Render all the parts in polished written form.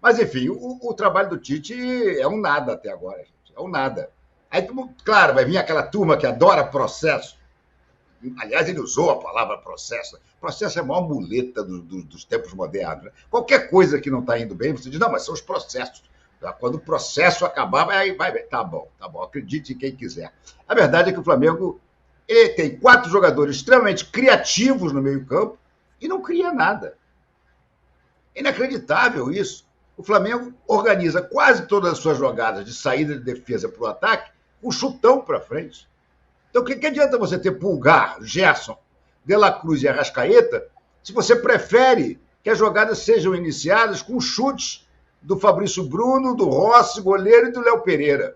Mas, enfim, o trabalho do Tite é um nada até agora, gente. É um nada. Aí, claro, vai vir aquela turma que adora processo. Aliás, ele usou a palavra processo. Processo é a maior muleta dos tempos modernos. Né? Qualquer coisa que não está indo bem, você diz, não, mas são os processos. Quando o processo acabar, vai. Tá bom, acredite em quem quiser. A verdade é que o Flamengo ele tem 4 jogadores extremamente criativos no meio-campo e não cria nada. É inacreditável isso. O Flamengo organiza quase todas as suas jogadas de saída de defesa para o ataque com chutão para frente. Então, o que adianta você ter Pulgar, Gerson, De La Cruz e Arrascaeta se você prefere que as jogadas sejam iniciadas com chutes do Fabrício Bruno, do Rossi, goleiro, e do Léo Pereira?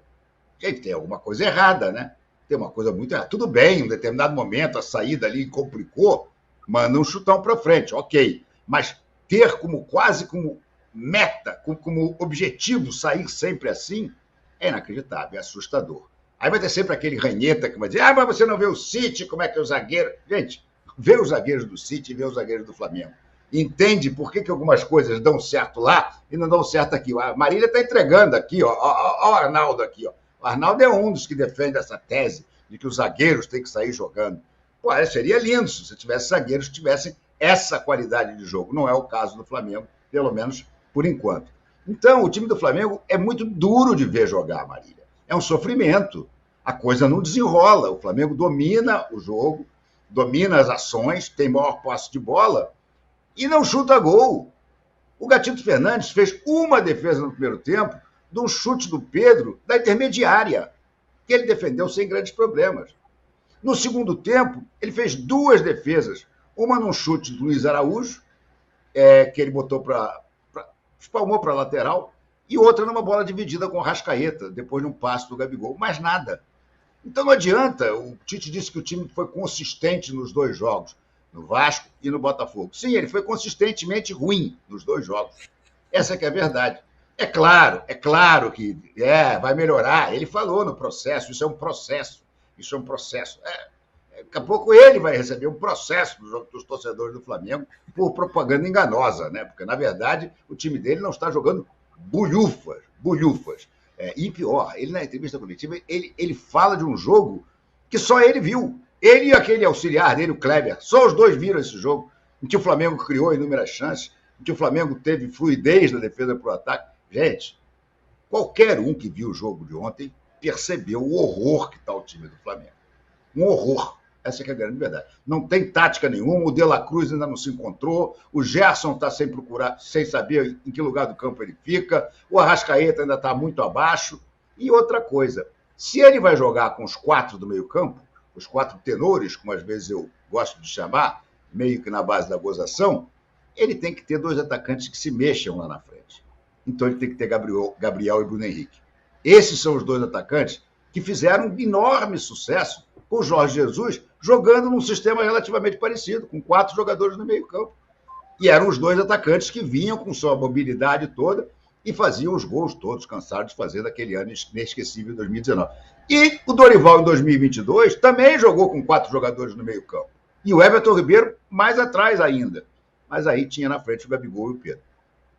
Gente, tem alguma coisa errada, né? Tem uma coisa muito errada. Tudo bem, em um determinado momento a saída ali complicou, manda um chutão para frente, ok. Mas ter quase como meta, como objetivo sair sempre assim, é inacreditável, é assustador. Aí vai ter sempre aquele ranheta que vai dizer, mas você não vê o City, como é que é o zagueiro? Gente, vê os zagueiros do City e vê os zagueiros do Flamengo. Entende por que algumas coisas dão certo lá e não dão certo aqui. A Marília está entregando aqui, ó o Arnaldo aqui. Ó. O Arnaldo é um dos que defende essa tese de que os zagueiros têm que sair jogando. Pô, seria lindo se você tivesse zagueiros que tivessem essa qualidade de jogo. Não é o caso do Flamengo, pelo menos por enquanto. Então, o time do Flamengo é muito duro de ver jogar, Marília. É um sofrimento. A coisa não desenrola. O Flamengo domina o jogo, domina as ações, tem maior posse de bola e não chuta gol. O Gatito Fernandes fez uma defesa no primeiro tempo de um chute do Pedro da intermediária, que ele defendeu sem grandes problemas. No segundo tempo, ele fez 2 defesas, uma num chute do Luiz Araújo, que ele botou espalmou para a lateral, e outra numa bola dividida com o Arrascaeta, depois de um passe do Gabigol. Mais nada. Então não adianta. O Tite disse que o time foi consistente nos 2 jogos, no Vasco e no Botafogo. Sim, ele foi consistentemente ruim nos 2 jogos. Essa que é a verdade. É claro que vai melhorar. Ele falou no processo, isso é um processo. Daqui a pouco ele vai receber um processo dos torcedores do Flamengo por propaganda enganosa, né? Porque, na verdade, o time dele não está jogando bulhufas. E pior, ele na entrevista coletiva, ele fala de um jogo que só ele viu. Ele e aquele auxiliar dele, o Kleber, só os 2 viram esse jogo, em que o Flamengo criou inúmeras chances, em que o Flamengo teve fluidez na defesa para o ataque. Gente, qualquer um que viu o jogo de ontem percebeu o horror que está o time do Flamengo. Um horror. Essa é a grande verdade. Não tem tática nenhuma, o De La Cruz ainda não se encontrou, o Gerson está sem procurar, sem saber em que lugar do campo ele fica, o Arrascaeta ainda está muito abaixo. E outra coisa, se ele vai jogar com os 4 do meio campo, os 4 tenores, como às vezes eu gosto de chamar, meio que na base da gozação, ele tem que ter 2 atacantes que se mexam lá na frente. Então ele tem que ter Gabriel e Bruno Henrique. Esses são os 2 atacantes que fizeram um enorme sucesso com o Jorge Jesus jogando num sistema relativamente parecido, com 4 jogadores no meio campo. E eram os 2 atacantes que vinham com sua mobilidade toda e faziam os gols todos, cansados de fazer daquele ano inesquecível de 2019. E o Dorival, em 2022, também jogou com 4 jogadores no meio campo. E o Everton Ribeiro mais atrás ainda. Mas aí tinha na frente o Gabigol e o Pedro.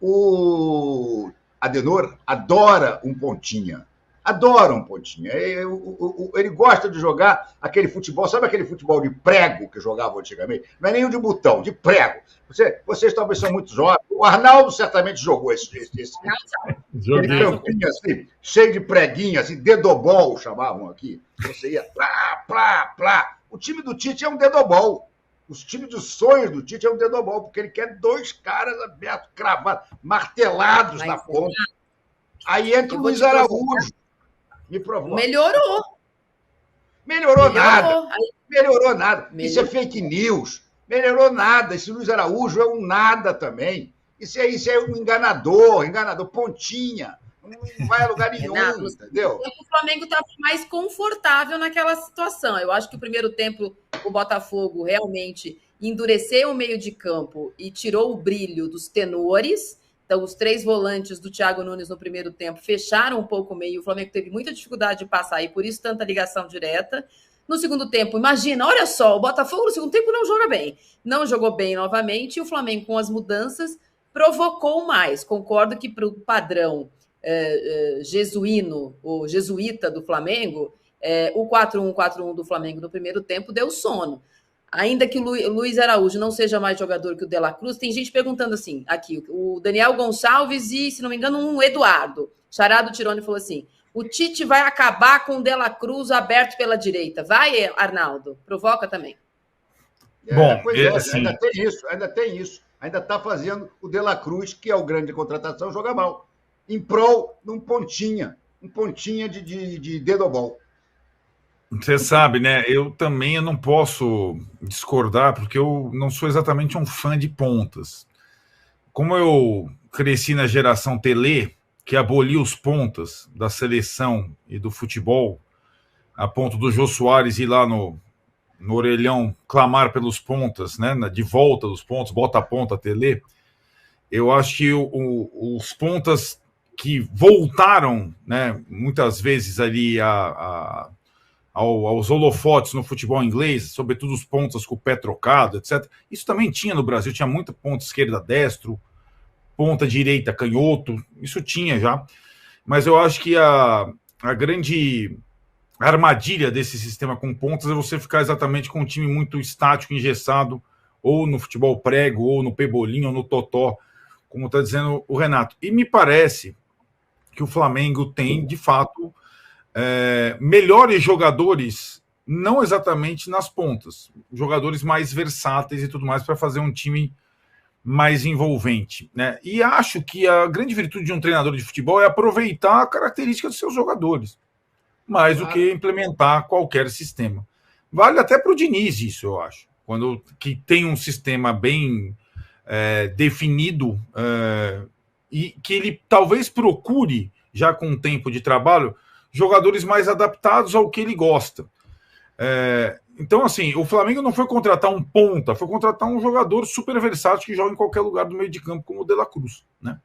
O Adenor adora um pontinha. Adora um pontinha. Ele gosta de jogar aquele futebol, sabe aquele futebol de prego que jogava antigamente? Não é nem o de botão, de prego. Vocês talvez são muito jovens. O Arnaldo certamente jogou esse aquele campinho assim, cheio de preguinho, assim, dedobol, chamavam aqui. Você ia plá. O time do Tite é um dedobol. Os times de sonhos do Tite é um dedobol, porque ele quer 2 caras abertos, cravados, martelados na ponta. Aí entra o Luiz Araújo. Me provoca. Melhorou nada. Isso é fake news. Melhorou nada. Esse Luiz Araújo é um nada também. Isso é um enganador, pontinha. Não vai a lugar nenhum, Renato, entendeu? O Flamengo estava mais confortável naquela situação. Eu acho que o primeiro tempo o Botafogo realmente endureceu o meio de campo e tirou o brilho dos tenores. Então, os 3 volantes do Thiago Nunes no primeiro tempo fecharam um pouco o meio. O Flamengo teve muita dificuldade de passar e por isso tanta ligação direta. No segundo tempo, imagina, olha só, o Botafogo no segundo tempo não joga bem. Não jogou bem novamente e o Flamengo com as mudanças provocou mais. Concordo que para o padrão jesuíno, ou jesuíta do Flamengo, o 4-1-4-1 do Flamengo no primeiro tempo deu sono. Ainda que o Luiz Araújo não seja mais jogador que o De La Cruz, tem gente perguntando assim, aqui, o Daniel Gonçalves e, se não me engano, um Eduardo. Charado Tironi falou assim, o Tite vai acabar com o De La Cruz aberto pela direita. Vai, Arnaldo? Provoca também. Bom, assim... ainda tem isso. Ainda está fazendo o De La Cruz, que é o grande contratação, jogar mal. Em prol de um pontinha de dedobol. Você sabe, né? Eu não posso discordar, porque eu não sou exatamente um fã de pontas. Como eu cresci na geração Tele, que aboliu os pontas da seleção e do futebol, a ponto do Jô Soares ir lá no orelhão clamar pelos pontas, né? De volta dos pontos, bota a ponta, Tele. Eu acho que os pontas que voltaram, né? Muitas vezes ali aos holofotes no futebol inglês, sobretudo os pontas com o pé trocado, etc. Isso também tinha no Brasil, tinha muita ponta esquerda destro, ponta direita canhoto, isso tinha já. Mas eu acho que a grande armadilha desse sistema com pontas é você ficar exatamente com um time muito estático, engessado, ou no futebol prego, ou no pebolim, ou no totó, como está dizendo o Renato. E me parece que o Flamengo tem, de fato, melhores jogadores, não exatamente nas pontas, jogadores mais versáteis e tudo mais para fazer um time mais envolvente, né? E acho que a grande virtude de um treinador de futebol é aproveitar a característica dos seus jogadores, mais do que implementar qualquer sistema. Vale até para o Diniz isso, eu acho, que tem um sistema bem definido e que ele talvez procure, já com um tempo de trabalho, jogadores mais adaptados ao que ele gosta. Então, assim, o Flamengo não foi contratar um ponta, foi contratar um jogador super versátil que joga em qualquer lugar do meio de campo, como o De La Cruz, né?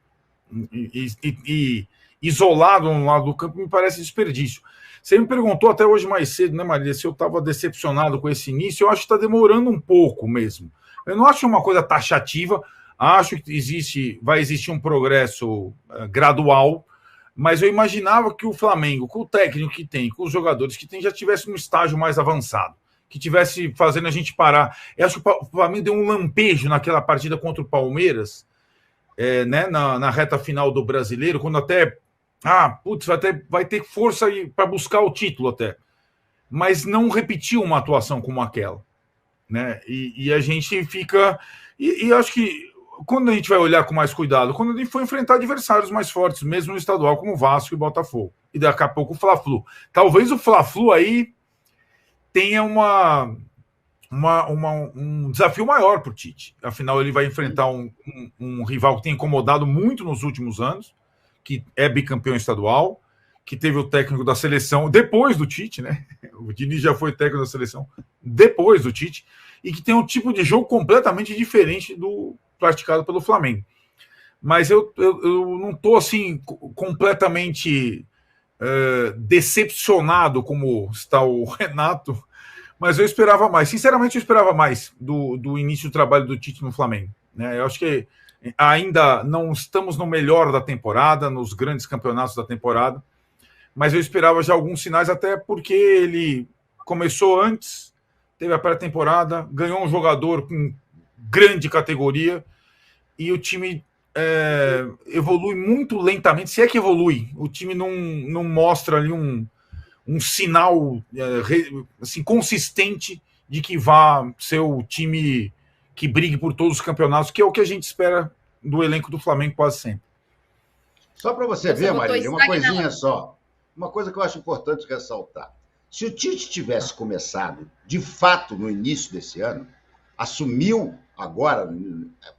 E isolado no lado do campo me parece desperdício. Você me perguntou até hoje mais cedo, né, Maria, se eu estava decepcionado com esse início. Eu acho que está demorando um pouco mesmo. Eu não acho uma coisa taxativa, acho que vai existir um progresso gradual, mas eu imaginava que o Flamengo, com o técnico que tem, com os jogadores que tem, já tivesse um estágio mais avançado, que tivesse fazendo a gente parar. Eu acho que o Flamengo deu um lampejo naquela partida contra o Palmeiras, né, na reta final do Brasileiro, quando até vai ter força para buscar o título até, mas não repetiu uma atuação como aquela, né? E a gente fica... E acho que quando a gente vai olhar com mais cuidado, quando a gente for enfrentar adversários mais fortes, mesmo no estadual, como Vasco e Botafogo, e daqui a pouco o Fla-Flu. Talvez o Fla-Flu aí tenha um desafio maior para o Tite. Afinal, ele vai enfrentar um rival que tem incomodado muito nos últimos anos, que é bicampeão estadual, que teve o técnico da seleção depois do Tite, né? O Diniz já foi técnico da seleção depois do Tite, e que tem um tipo de jogo completamente diferente do praticado pelo Flamengo. Mas eu não estou assim completamente decepcionado como está o Renato, mas eu esperava mais. Sinceramente, eu esperava mais do início do trabalho do Tite no Flamengo, né? Eu acho que ainda não estamos no melhor da temporada, nos grandes campeonatos da temporada, mas eu esperava já alguns sinais, até porque ele começou antes, teve a pré-temporada, ganhou um jogador com grande categoria e o time evolui muito lentamente, se é que evolui. O time não mostra ali um sinal assim, consistente de que vá ser o time que brigue por todos os campeonatos, que é o que a gente espera do elenco do Flamengo quase sempre. Só para você ver, Marília, uma coisinha só. Uma coisa que eu acho importante ressaltar. Se o Tite tivesse começado, de fato, no início desse ano, assumiu agora,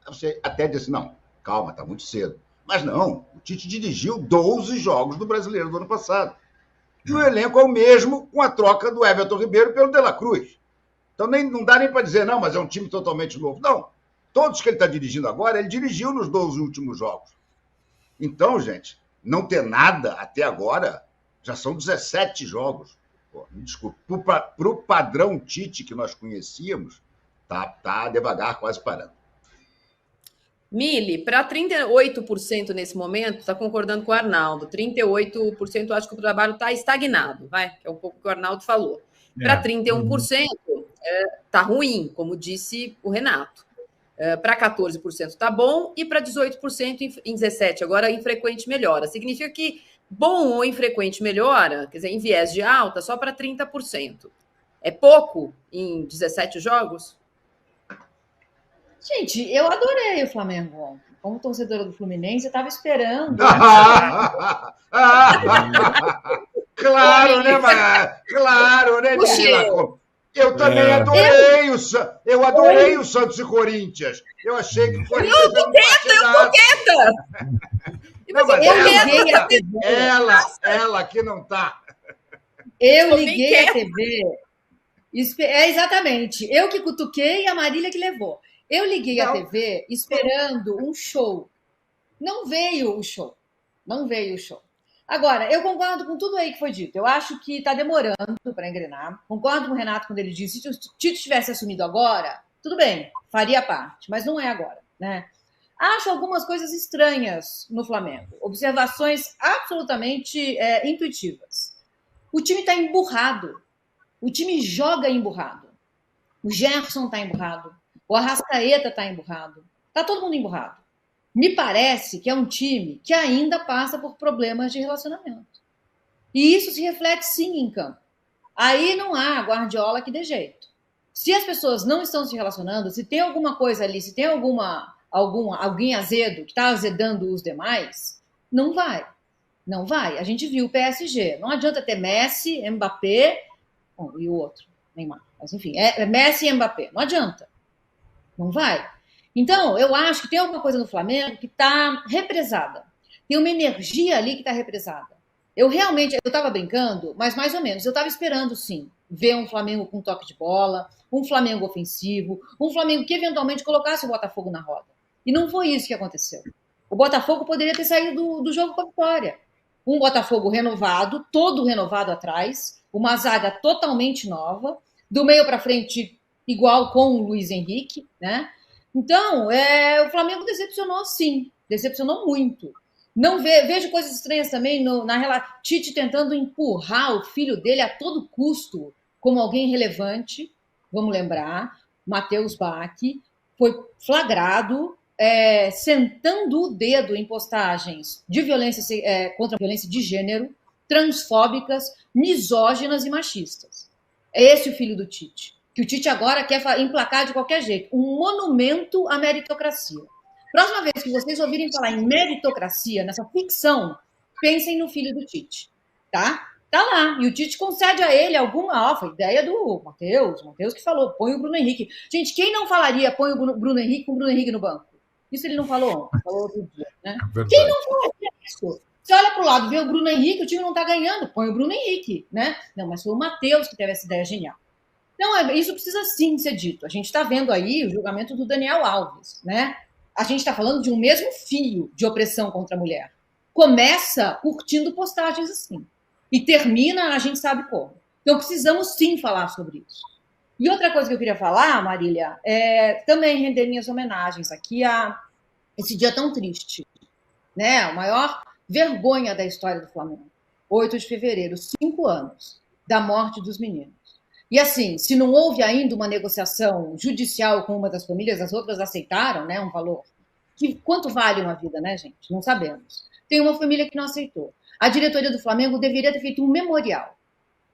você até disse, não, calma, está muito cedo. Mas não, o Tite dirigiu 12 jogos do Brasileiro do ano passado. E o elenco é o mesmo com a troca do Everton Ribeiro pelo De La Cruz. Então não dá nem para dizer, não, mas é um time totalmente novo. Não, todos que ele está dirigindo agora, ele dirigiu nos 12 últimos jogos. Então, gente, não ter nada até agora, já são 17 jogos. Pô, me desculpe, para o padrão Tite que nós conhecíamos, tá devagar, quase parando. Mili, para 38% nesse momento, está concordando com o Arnaldo. 38% eu acho que o trabalho está estagnado, vai, que é um pouco o que o Arnaldo falou. Para 31%, está ruim, como disse o Renato. Para 14% está bom e para 18% em 17%. Agora, infrequente melhora. Significa que bom ou infrequente melhora, quer dizer, em viés de alta, só para 30%. É pouco em 17 jogos? Gente, eu adorei o Flamengo ontem. Como torcedora do Fluminense, eu estava esperando. Claro, né, Maria? Claro, né, Nila? Eu também adorei eu adorei o Santos e Corinthians. Eu achei que o Corinthians... Eu tô quieta! Não, mas ela que não tá. Eu liguei a TV... exatamente. Eu que cutuquei e a Marília que levou. Eu liguei a TV esperando um show. Não veio o show. Agora, eu concordo com tudo aí que foi dito. Eu acho que está demorando para engrenar. Concordo com o Renato quando ele disse que se o Tite tivesse assumido agora, tudo bem, faria parte, mas não é agora, né? Acho algumas coisas estranhas no Flamengo. Observações absolutamente intuitivas. O time está emburrado. O time joga emburrado. O Gerson está emburrado. O Arrascaeta está emburrado. Está todo mundo emburrado. Me parece que é um time que ainda passa por problemas de relacionamento. E isso se reflete, sim, em campo. Aí não há Guardiola que dê jeito. Se as pessoas não estão se relacionando, se tem alguma coisa ali, se tem alguém azedo que está azedando os demais, não vai. Não vai. A gente viu o PSG. Não adianta ter Messi, Mbappé, e o outro, Neymar. Mas, enfim, é Messi e Mbappé. Não adianta. Não vai. Então, eu acho que tem alguma coisa no Flamengo que está represada. Tem uma energia ali que está represada. Eu estava brincando, mas mais ou menos. Eu estava esperando, sim, ver um Flamengo com toque de bola, um Flamengo ofensivo, um Flamengo que eventualmente colocasse o Botafogo na roda. E não foi isso que aconteceu. O Botafogo poderia ter saído do jogo com a vitória. Um Botafogo renovado, todo renovado atrás, uma zaga totalmente nova, do meio para frente igual com o Luiz Henrique, né? Então, o Flamengo decepcionou, sim. Decepcionou muito. Não vejo coisas estranhas também Tite tentando empurrar o filho dele a todo custo como alguém relevante. Vamos lembrar, Matheus Bach foi flagrado sentando o dedo em postagens de violência contra a violência de gênero, transfóbicas, misóginas e machistas. É esse o filho do Tite. Que o Tite agora quer emplacar de qualquer jeito. Um monumento à meritocracia. Próxima vez que vocês ouvirem falar em meritocracia, nessa ficção, pensem no filho do Tite. Tá? Tá lá. E o Tite concede a ele alguma... foi ideia do Matheus que falou, põe o Bruno Henrique. Gente, quem não falaria põe o Bruno Henrique com o Bruno Henrique no banco? Isso ele não falou ontem, falou outro dia, né? Quem não falaria isso? Você olha para o lado, vê o Bruno Henrique, o time não está ganhando, põe o Bruno Henrique, né? Não, mas foi o Matheus que teve essa ideia genial. Então, isso precisa sim ser dito. A gente está vendo aí o julgamento do Daniel Alves, né? A gente está falando de um mesmo fio de opressão contra a mulher. Começa curtindo postagens assim. E termina, a gente sabe como. Então, precisamos sim falar sobre isso. E outra coisa que eu queria falar, Marília, também render minhas homenagens aqui a esse dia tão triste, né? A maior vergonha da história do Flamengo. 8 de fevereiro, 5 anos da morte dos meninos. E assim, se não houve ainda uma negociação judicial com uma das famílias, as outras aceitaram, né, um valor. Quanto vale uma vida, né, gente? Não sabemos. Tem uma família que não aceitou. A diretoria do Flamengo deveria ter feito um memorial.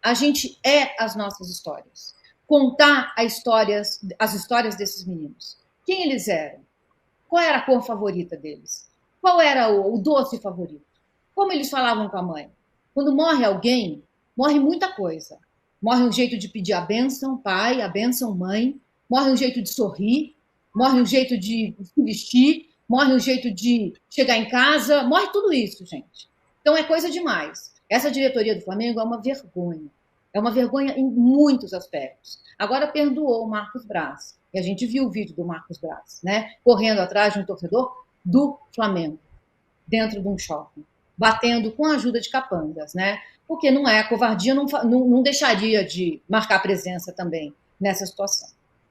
A gente as nossas histórias. Contar as histórias desses meninos. Quem eles eram? Qual era a cor favorita deles? Qual era o doce favorito? Como eles falavam com a mãe? Quando morre alguém, morre muita coisa. Morre um jeito de pedir a bênção, pai, a bênção, mãe. Morre um jeito de sorrir. Morre um jeito de se vestir. Morre um jeito de chegar em casa. Morre tudo isso, gente. Então é coisa demais. Essa diretoria do Flamengo é uma vergonha. É uma vergonha em muitos aspectos. Agora perdoou o Marcos Braz. E a gente viu o vídeo do Marcos Braz, né? Correndo atrás de um torcedor do Flamengo, dentro de um shopping, batendo com a ajuda de capangas, né? Porque não a covardia não deixaria de marcar presença também nessa situação.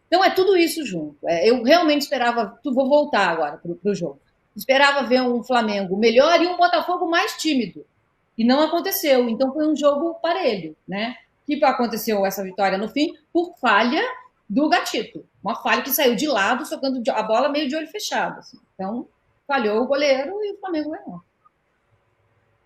Então é tudo isso junto. Eu realmente esperava, vou voltar agora para o jogo, esperava ver um Flamengo melhor e um Botafogo mais tímido. E não aconteceu. Então foi um jogo parelho, né? Que aconteceu essa vitória no fim por falha do Gatito. Uma falha que saiu de lado, socando a bola meio de olho fechado. Assim. Então, falhou o goleiro e o Flamengo ganhou.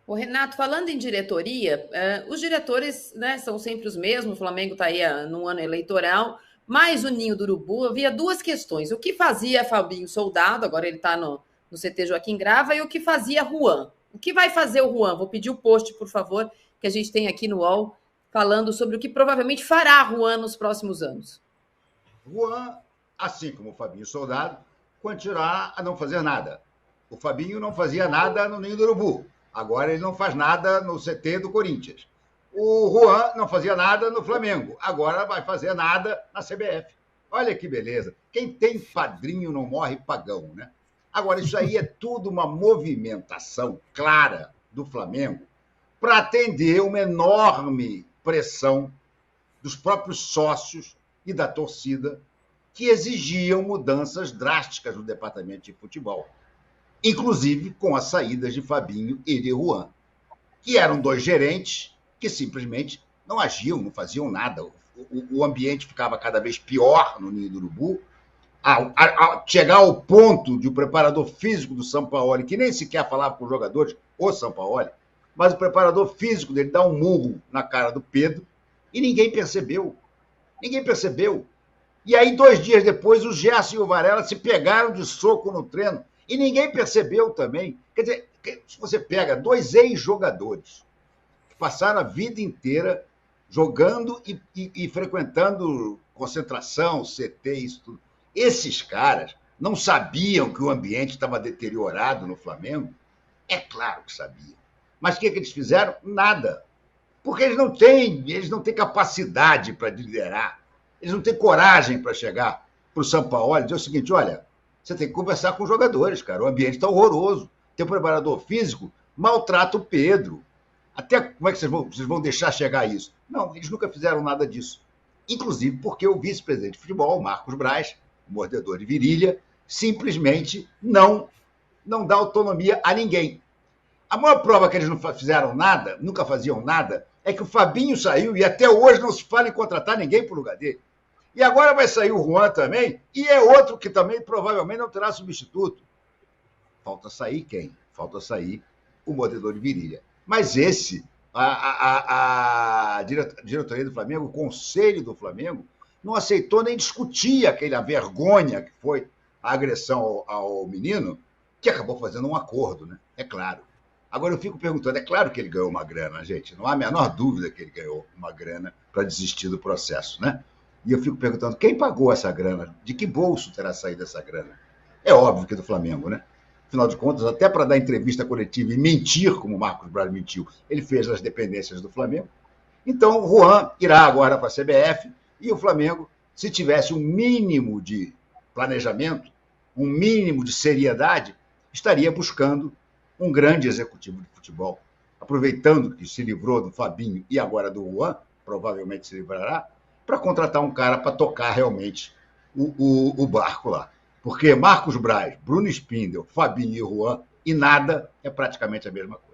O Renato, falando em diretoria, os diretores, né, são sempre os mesmos. O Flamengo está aí num ano eleitoral, mas o Ninho do Urubu havia duas questões. O que fazia Fabinho Soldado, agora ele está no CT Joaquim Grava, e o que fazia Juan. O que vai fazer o Juan? Vou pedir o post, por favor, que a gente tem aqui no UOL, falando sobre o que provavelmente fará Juan nos próximos anos. Juan, assim como o Fabinho Soldado, continuará a não fazer nada. O Fabinho não fazia nada no Ninho do Urubu. Agora ele não faz nada no CT do Corinthians. O Juan não fazia nada no Flamengo. Agora vai fazer nada na CBF. Olha que beleza. Quem tem padrinho não morre pagão, né? Agora, isso aí é tudo uma movimentação clara do Flamengo para atender uma enorme pressão dos próprios sócios e da torcida que exigiam mudanças drásticas no departamento de futebol. Inclusive com as saídas de Fabinho e de Juan, que eram dois gerentes que simplesmente não agiam, não faziam nada. O ambiente ficava cada vez pior no Ninho do Urubu, a chegar ao ponto de o preparador físico do Sampaoli, que nem sequer falava com os jogadores, o Sampaoli, mas o preparador físico dele dá um murro na cara do Pedro e ninguém percebeu. Ninguém percebeu. E aí, 2 dias depois, o Gerson e o Varela se pegaram de soco no treino e ninguém percebeu também. Quer dizer, se você pega 2 ex-jogadores que passaram a vida inteira jogando e frequentando concentração, CT, isso tudo. Esses caras não sabiam que o ambiente estava deteriorado no Flamengo? É claro que sabiam. Mas o que eles fizeram? Nada. Porque eles não têm capacidade para liderar. Eles não têm coragem para chegar para o Sampaoli e dizer o seguinte, olha, você tem que conversar com os jogadores, cara. O ambiente está horroroso. Tem um preparador físico, maltrata o Pedro. Até como é que vocês vão deixar chegar a isso? Não, eles nunca fizeram nada disso. Inclusive porque o vice-presidente de futebol, Marcos Braz, mordedor de virilha, simplesmente não dá autonomia a ninguém. A maior prova que eles não fizeram nada, nunca faziam nada, é que o Fabinho saiu e até hoje não se fala em contratar ninguém para o lugar dele. E agora vai sair o Juan também, e é outro que também provavelmente não terá substituto. Falta sair quem? Falta sair o mordedor de virilha. Mas a diretoria do Flamengo, o conselho do Flamengo, não aceitou nem discutir aquela vergonha que foi a agressão ao menino, que acabou fazendo um acordo, né? É claro. Agora eu fico perguntando, é claro que ele ganhou uma grana, gente, não há a menor dúvida que ele ganhou uma grana para desistir do processo, né? E eu fico perguntando, quem pagou essa grana? De que bolso terá saído essa grana? É óbvio que é do Flamengo, né? Afinal de contas, até para dar entrevista coletiva e mentir, como o Marcos Braz mentiu, ele fez as dependências do Flamengo. Então, o Juan irá agora para a CBF e o Flamengo, se tivesse um mínimo de planejamento, um mínimo de seriedade, estaria buscando um grande executivo de futebol, aproveitando que se livrou do Fabinho e agora do Juan, provavelmente se livrará, para contratar um cara para tocar realmente o barco lá. Porque Marcos Braz, Bruno Spindel, Fabinho e Juan, e nada é praticamente a mesma coisa.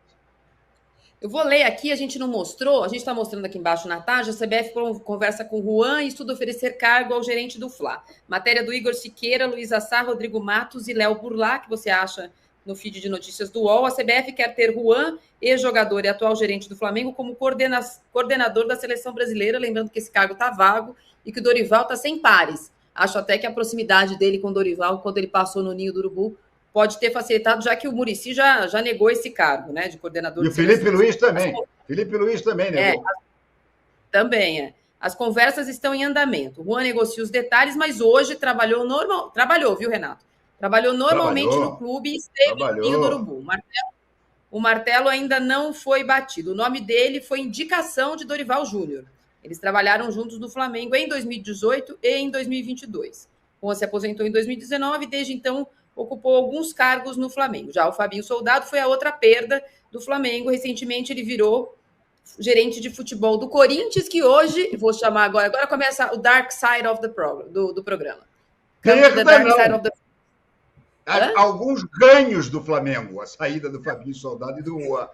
Eu vou ler aqui, a gente não mostrou, a gente está mostrando aqui embaixo na tarde, a CBF conversa com Juan e estuda oferecer cargo ao gerente do Fla. Matéria do Igor Siqueira, Luiz Assar, Rodrigo Matos e Léo Burlá, que você acha no feed de notícias do UOL. A CBF quer ter Juan, ex-jogador e atual gerente do Flamengo, como coordenador da seleção brasileira, lembrando que esse cargo está vago e que o Dorival está sem pares. Acho até que a proximidade dele com o Dorival, quando ele passou no Ninho do Urubu, pode ter facilitado, já que o Muricy já negou esse cargo, né, de coordenador. E o Felipe Luiz também. Felipe Luiz também negou. Também é. As conversas estão em andamento. O Juan negocia os detalhes, mas hoje trabalhou, viu, Renato? Trabalhou normalmente no clube e esteve no Ninho do Urubu. O martelo ainda não foi batido. O nome dele foi indicação de Dorival Júnior. Eles trabalharam juntos no Flamengo em 2018 e em 2022. Juan se aposentou em 2019 e desde então ocupou alguns cargos no Flamengo. Já o Fabinho Soldado foi a outra perda do Flamengo. Recentemente ele virou gerente de futebol do Corinthians, que hoje, vou chamar agora começa o Dark Side of the do programa. Alguns ganhos do Flamengo, a saída do Fabinho Soldado e do Rua.